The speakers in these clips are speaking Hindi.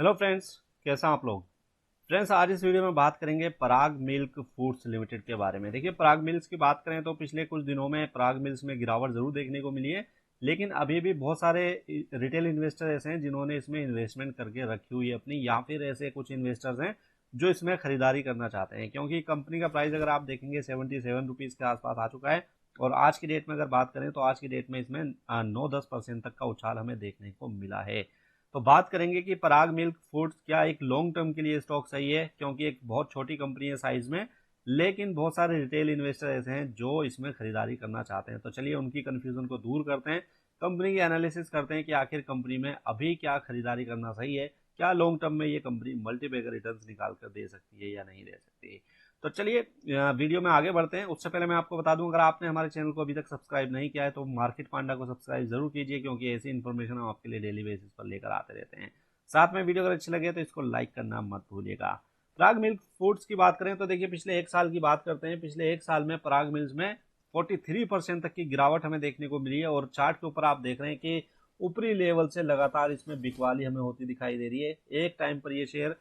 हेलो फ्रेंड्स, कैसा आप लोग। फ्रेंड्स, आज इस वीडियो में बात करेंगे पराग मिल्क फूड्स लिमिटेड के बारे में। देखिए, पराग मिल्स की बात करें तो पिछले कुछ दिनों में पराग मिल्स में गिरावट जरूर देखने को मिली है, लेकिन अभी भी बहुत सारे रिटेल इन्वेस्टर ऐसे हैं जिन्होंने इसमें इन्वेस्टमेंट करके रखी हुई है अपनी, या फिर ऐसे कुछ इन्वेस्टर्स हैं जो इसमें खरीदारी करना चाहते हैं। क्योंकि कंपनी का प्राइस अगर आप देखेंगे 77 रुपीज़ के आसपास आ चुका है, और आज की डेट में अगर बात करें तो आज की डेट में इसमें 9-10% तक का उछाल हमें देखने को मिला है। तो बात करेंगे कि पराग मिल्क फूड्स क्या एक लॉन्ग टर्म के लिए स्टॉक सही है, क्योंकि एक बहुत छोटी कंपनी है साइज में, लेकिन बहुत सारे रिटेल इन्वेस्टर ऐसे हैं जो इसमें खरीदारी करना चाहते हैं। तो चलिए उनकी कंफ्यूजन को दूर करते हैं, कंपनी की एनालिसिस करते हैं कि आखिर कंपनी में अभी क्या खरीदारी करना सही है, क्या लॉन्ग टर्म में ये कंपनी मल्टीबैगर रिटर्न्स निकाल कर दे सकती है या नहीं दे सकती है। तो चलिए वीडियो में आगे बढ़ते हैं। उससे पहले मैं आपको बता दूं, अगर आपने हमारे चैनल को अभी तक सब्सक्राइब नहीं किया है तो मार्केट पांडा को सब्सक्राइब जरूर कीजिए, क्योंकि ऐसी इन्फॉर्मेशन हम आपके लिए डेली बेसिस पर लेकर आते रहते हैं। साथ में वीडियो अगर अच्छी लगे तो इसको लाइक करना मत भूलिएगा। पराग मिल्क फूड्स की बात करें तो देखिए, पिछले एक साल की बात करते हैं। पिछले एक साल में पराग मिल्स में 43% तक की गिरावट हमें देखने को मिली है, और चार्ट के ऊपर आप देख रहे हैं कि ऊपरी लेवल से लगातार इसमें बिकवाली हमें होती दिखाई दे रही है। एक टाइम पर ये शेयर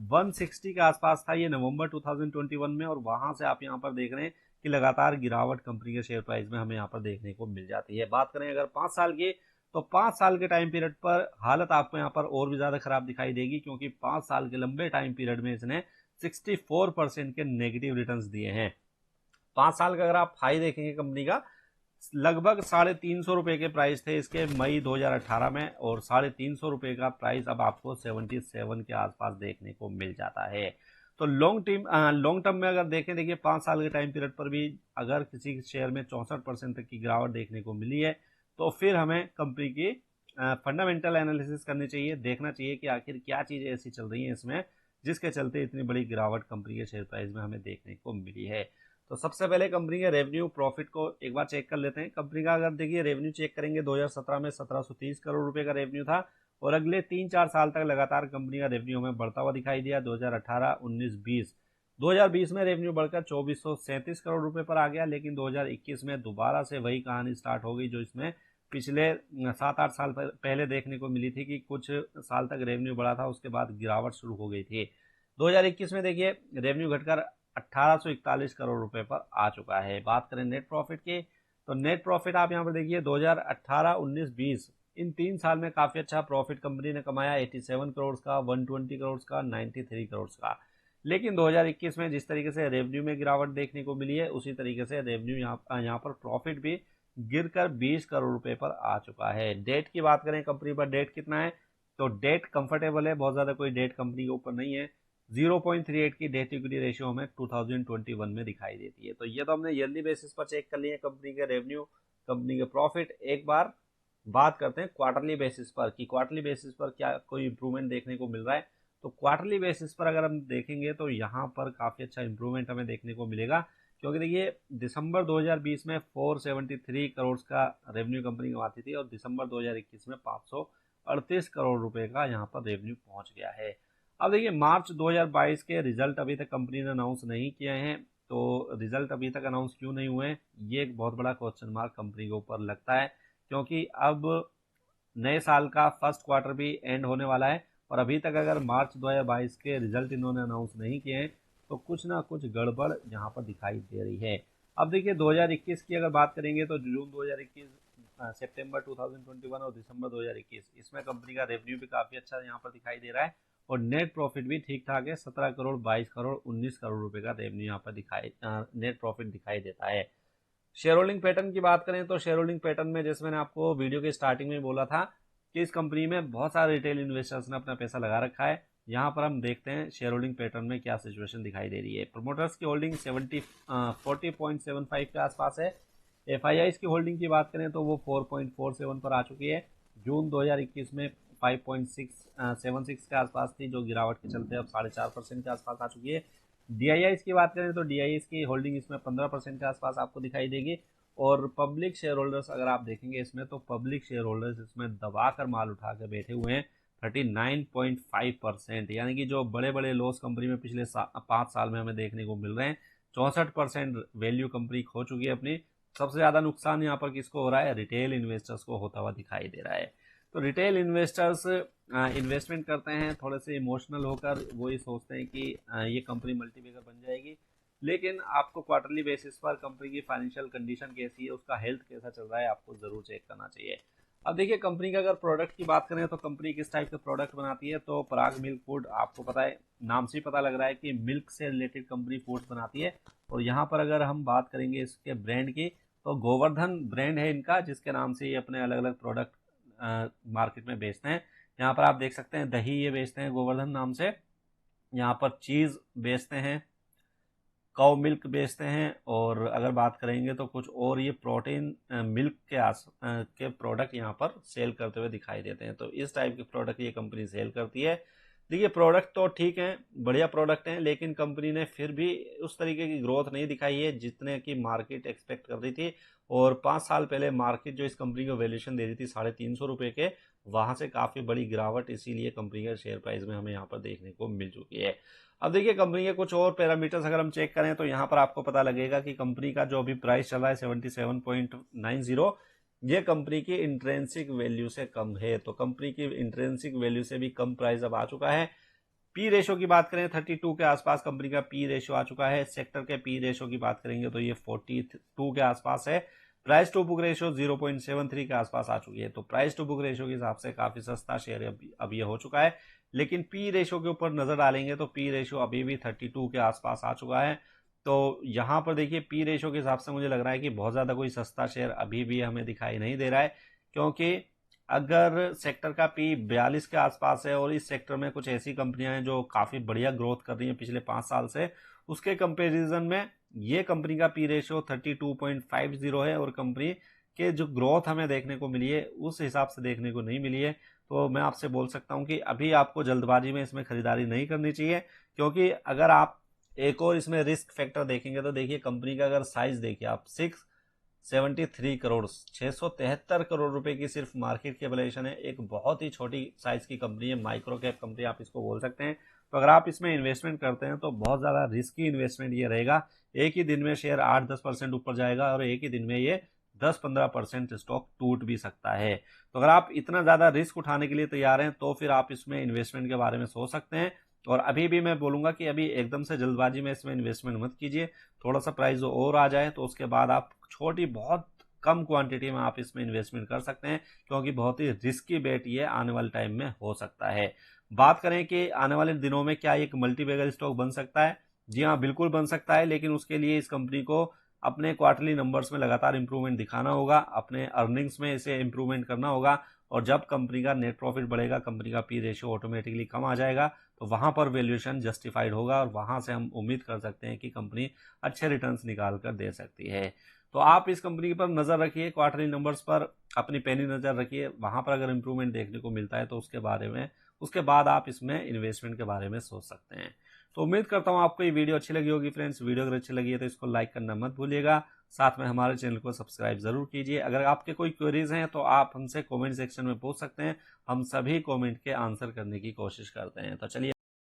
160 के आसपास था, ये नवंबर 2021 में, और वहां से आप यहाँ पर देख रहे हैं कि लगातार गिरावट कंपनी के शेयर प्राइस में हमें यहाँ पर देखने को मिल जाती है। बात करें अगर 5 साल की, तो 5 साल के टाइम पीरियड पर हालत आपको यहाँ पर और भी ज्यादा खराब दिखाई देगी, क्योंकि 5 साल के लंबे टाइम पीरियड में इसने 64% के नेगेटिव रिटर्न्स दिए हैं। 5 साल का अगर आप हाई देखेंगे कंपनी का, लगभग 350 रुपए के प्राइस थे इसके मई 2018 में, और 350 रुपए का प्राइस अब आपको 77 के आसपास देखने को मिल जाता है। तो लॉन्ग टर्म में अगर देखें, देखिए 5 साल के टाइम पीरियड पर भी अगर किसी शेयर में 64% तक की गिरावट देखने को मिली है, तो फिर हमें कंपनी की फंडामेंटल एनालिसिस करनी चाहिए, देखना चाहिए कि आखिर क्या चीजें ऐसी चल रही हैं इसमें जिसके चलते इतनी बड़ी गिरावट कंपनी के शेयर प्राइस में हमें देखने को मिली है। तो सबसे पहले कंपनी के रेवेन्यू प्रॉफिट को एक बार चेक कर लेते हैं। कंपनी का अगर देखिए रेवेन्यू चेक करेंगे, 2017 में 1730 करोड़ रुपए का रेवेन्यू था, और अगले 3-4 साल तक लगातार कंपनी का रेवेन्यू हमें बढ़ता हुआ दिखाई दिया। 2018, 19, 20, 2020 में रेवेन्यू बढ़कर 2437 करोड़ रुपए पर आ गया, लेकिन 2021 में दोबारा से वही कहानी स्टार्ट हो गई जो इसमें पिछले 7-8 साल पहले देखने को मिली थी, कि कुछ साल तक रेवेन्यू बढ़ा था, उसके बाद गिरावट शुरू हो गई थी। 2021 में देखिए रेवेन्यू घटकर 1841 करोड़ रुपए पर आ चुका है। बात करें नेट प्रॉफिट की, तो नेट प्रॉफिट आप यहां पर देखिए 2018, 19, 20 इन 3 साल में काफी अच्छा प्रॉफिट कंपनी ने कमाया, 87 करोड़ का, 120 करोड़ का, 93 करोड़ का। लेकिन 2021 में जिस तरीके से रेवेन्यू में गिरावट देखने को मिली है, उसी तरीके से रेवेन्यू यहाँ पर प्रॉफिट भी गिरकर 20 करोड़ रुपए पर आ चुका है। डेट की बात करें, कंपनी पर डेट कितना है, तो डेट कंफर्टेबल है, बहुत ज्यादा कोई डेट कंपनी के ऊपर नहीं है। 0.38 की डेट इक्विटी रेशियो हमें 2021 में दिखाई देती है। तो ये तो हमने ईयरली बेसिस पर चेक कर लिए कंपनी के रेवेन्यू, कंपनी के प्रॉफिट। एक बार बात करते हैं क्वार्टरली बेसिस पर, कि क्वार्टरली बेसिस पर क्या कोई इंप्रूवमेंट देखने को मिल रहा है। तो क्वार्टरली बेसिस पर अगर हम देखेंगे तो यहाँ पर काफी अच्छा इंप्रूवमेंट हमें देखने को मिलेगा, क्योंकि देखिए दिसंबर 2020 में 473 करोड़ का रेवेन्यू कंपनी कमाती थी, और दिसंबर 2021 में 538 करोड़ रुपए का यहाँ पर रेवेन्यू पहुंच गया है। अब देखिए मार्च 2022 के रिजल्ट अभी तक कंपनी ने अनाउंस नहीं किए हैं, तो रिजल्ट अभी तक अनाउंस क्यों नहीं हुए, ये एक बहुत बड़ा क्वेश्चन मार्क कंपनी के ऊपर लगता है, क्योंकि अब नए साल का फर्स्ट क्वार्टर भी एंड होने वाला है, और अभी तक अगर मार्च 2022 के रिजल्ट इन्होंने अनाउंस नहीं किए हैं तो कुछ ना कुछ गड़बड़ यहाँ पर दिखाई दे रही है। अब देखिए 2021 की अगर बात करेंगे, तो जून 2021, सितंबर 2021 और दिसंबर 2021, इसमें कंपनी का रेवेन्यू भी काफी अच्छा यहाँ पर दिखाई दे रहा है, और नेट प्रॉफिट भी ठीक ठाक है। 17 करोड़, 22 करोड़, 19 करोड़ रुपए का रेवेन्यू यहाँ पर नेट प्रॉफिट दिखाई देता है। शेयर होल्डिंग पैटर्न की बात करें, तो शेयर होल्डिंग पैटर्न में जैसे मैंने आपको वीडियो के स्टार्टिंग में बोला था कि इस कंपनी में बहुत सारे रिटेल इन्वेस्टर्स ने अपना पैसा लगा रखा है। यहाँ पर हम देखते हैं शेयर होल्डिंग पैटर्न में क्या सिचुएशन दिखाई दे रही है। प्रमोटर्स की होल्डिंग 40.75 के आसपास है। एफआईआईस की होल्डिंग की बात करें तो वो 4.47 पर आ चुकी है। जून 2021 में 5.76 के आसपास थी, जो गिरावट के चलते अब 4.5% के आसपास आ चुकी है। डीआईआईस की बात करें तो डीआईआईस की होल्डिंग इसमें 15% के आसपास आपको दिखाई देगी, और पब्लिक शेयर होल्डर्स अगर आप देखेंगे इसमें, तो पब्लिक शेयर होल्डर्स इसमें दबाकर माल उठा के बैठे हुए हैं 39.5%, यानी कि जो बड़े बड़े लॉस कंपनी में पिछले 5 साल में हमें देखने को मिल रहे हैं, 64% वैल्यू कंपनी खो चुकी है अपनी। सबसे ज्यादा नुकसान यहाँ पर किसको हो रहा है, रिटेल इन्वेस्टर्स को होता हुआ दिखाई दे रहा है। तो रिटेल इन्वेस्टर्स इन्वेस्टमेंट करते हैं थोड़े से इमोशनल होकर, वो ये सोचते हैं कि ये कंपनी मल्टीबैगर बन जाएगी, लेकिन आपको क्वार्टरली बेसिस पर कंपनी की फाइनेंशियल कंडीशन कैसी है, उसका हेल्थ कैसा चल रहा है, आपको जरूर चेक करना चाहिए। अब देखिए कंपनी का अगर प्रोडक्ट की बात करें तो कंपनी किस टाइप के प्रोडक्ट बनाती है, तो पराग मिल्क फूड, आपको पता है नाम से ही पता लग रहा है कि मिल्क से रिलेटेड कंपनी फूड्स बनाती है। और यहाँ पर अगर हम बात करेंगे इसके ब्रांड की, तो गोवर्धन ब्रांड है इनका, जिसके नाम से ये अपने अलग अलग प्रोडक्ट मार्केट में बेचते हैं। यहाँ पर आप देख सकते हैं दही ये बेचते हैं गोवर्धन नाम से, यहाँ पर चीज़ बेचते हैं, काउ मिल्क बेचते हैं, और अगर बात करेंगे तो कुछ और ये प्रोटीन मिल्क के प्रोडक्ट यहाँ पर सेल करते हुए दिखाई देते हैं। तो इस टाइप के प्रोडक्ट ये कंपनी सेल करती है। देखिए प्रोडक्ट तो ठीक हैं, बढ़िया प्रोडक्ट हैं, लेकिन कंपनी ने फिर भी उस तरीके की ग्रोथ नहीं दिखाई है जितने की मार्केट एक्सपेक्ट कर रही थी। और 5 साल पहले मार्केट जो इस कंपनी को वैल्यूएशन दे रही थी 350 रुपये के, वहां से काफी बड़ी गिरावट इसीलिए कंपनी के शेयर प्राइस में हमें यहाँ पर देखने को मिल चुकी है। अब देखिए कंपनी के कुछ और पैरामीटर्स अगर हम चेक करें तो यहाँ पर आपको पता लगेगा कि कंपनी का जो अभी प्राइस चल रहा है 77.90, ये कंपनी की इंट्रेंसिक वैल्यू से कम है। तो कंपनी की इंट्रेंसिक वैल्यू से भी कम प्राइस अब आ चुका है। पी रेशो की बात करें 32 के आसपास कंपनी का पी रेशो आ चुका है। सेक्टर के पी रेशो की बात करेंगे तो ये 42 के आसपास है। प्राइस टू बुक रेशो 0.73 के आसपास आ चुकी है। तो प्राइस टू बुक रेशो के हिसाब से काफी सस्ता शेयर अब ये हो चुका है। लेकिन पी रेशो के ऊपर नजर डालेंगे तो पी रेशो अभी भी 32 के आसपास आ चुका है। तो यहाँ पर देखिए पी रेशो के हिसाब से मुझे लग रहा है कि बहुत ज्यादा कोई सस्ता शेयर अभी भी हमें दिखाई नहीं दे रहा है, क्योंकि अगर सेक्टर का पी 42 के आसपास है और इस सेक्टर में कुछ ऐसी कंपनियां हैं जो काफी बढ़िया ग्रोथ कर रही हैं पिछले 5 साल से, उसके कंपैरिजन में ये कंपनी का पी रेशियो 32.50 है और कंपनी के जो ग्रोथ हमें देखने को मिली है उस हिसाब से देखने को नहीं मिली है। तो मैं आपसे बोल सकता हूं कि अभी आपको जल्दबाजी में इसमें खरीदारी नहीं करनी चाहिए, क्योंकि अगर आप एक और इसमें रिस्क फैक्टर देखेंगे तो देखिए कंपनी का अगर साइज देखिए आप 673 करोड़ 673 करोड़ रुपए की सिर्फ मार्केट कैपिटलाइजेशन है। एक बहुत ही छोटी साइज की कंपनी है, माइक्रो कैप कंपनी आप इसको बोल सकते हैं। तो अगर आप इसमें इन्वेस्टमेंट करते हैं तो बहुत ज्यादा रिस्की इन्वेस्टमेंट ये रहेगा। एक ही दिन में शेयर 8-10% ऊपर जाएगा और एक ही दिन में ये 10-15% स्टॉक टूट भी सकता है। तो अगर आप इतना ज्यादा रिस्क उठाने के लिए तैयार हैं तो फिर आप इसमें इन्वेस्टमेंट के बारे में सोच सकते हैं। और अभी भी मैं बोलूंगा कि अभी एकदम से जल्दबाजी में इसमें इन्वेस्टमेंट मत कीजिए, थोड़ा सा प्राइस और आ जाए तो उसके बाद आप छोटी बहुत कम क्वांटिटी में आप इसमें इन्वेस्टमेंट कर सकते हैं, क्योंकि बहुत ही रिस्की बेट ये आने वाले टाइम में हो सकता है। बात करें कि आने वाले दिनों में क्या एक मल्टीबैगर स्टॉक बन सकता है, जी हाँ बिल्कुल बन सकता है, लेकिन उसके लिए इस कंपनी को अपने क्वार्टरली नंबर्स में लगातार इंप्रूवमेंट दिखाना होगा, अपने अर्निंग्स में इसे इंप्रूवमेंट करना होगा। और जब कंपनी का नेट प्रॉफिट बढ़ेगा, कंपनी का पी रेशियो ऑटोमेटिकली कम आ जाएगा, तो वहां पर वैल्यूएशन जस्टिफाइड होगा और वहां से हम उम्मीद कर सकते हैं कि कंपनी अच्छे रिटर्न्स निकाल कर दे सकती है। तो आप इस कंपनी पर नजर रखिए, क्वार्टरली नंबर्स पर अपनी पैनी नजर रखिए, वहां पर अगर इंप्रूवमेंट देखने को मिलता है तो उसके बाद आप इसमें इन्वेस्टमेंट के बारे में सोच सकते हैं। तो उम्मीद करता हूं आपको ये वीडियो अच्छी लगी होगी फ्रेंड्स। वीडियो अगर अच्छी लगी है तो इसको लाइक करना मत भूलिएगा, साथ में हमारे चैनल को सब्सक्राइब जरूर कीजिए। अगर आपके कोई क्वेरीज हैं तो आप हमसे कमेंट सेक्शन में पूछ सकते हैं, हम सभी कमेंट के आंसर करने की कोशिश करते हैं। तो चलिए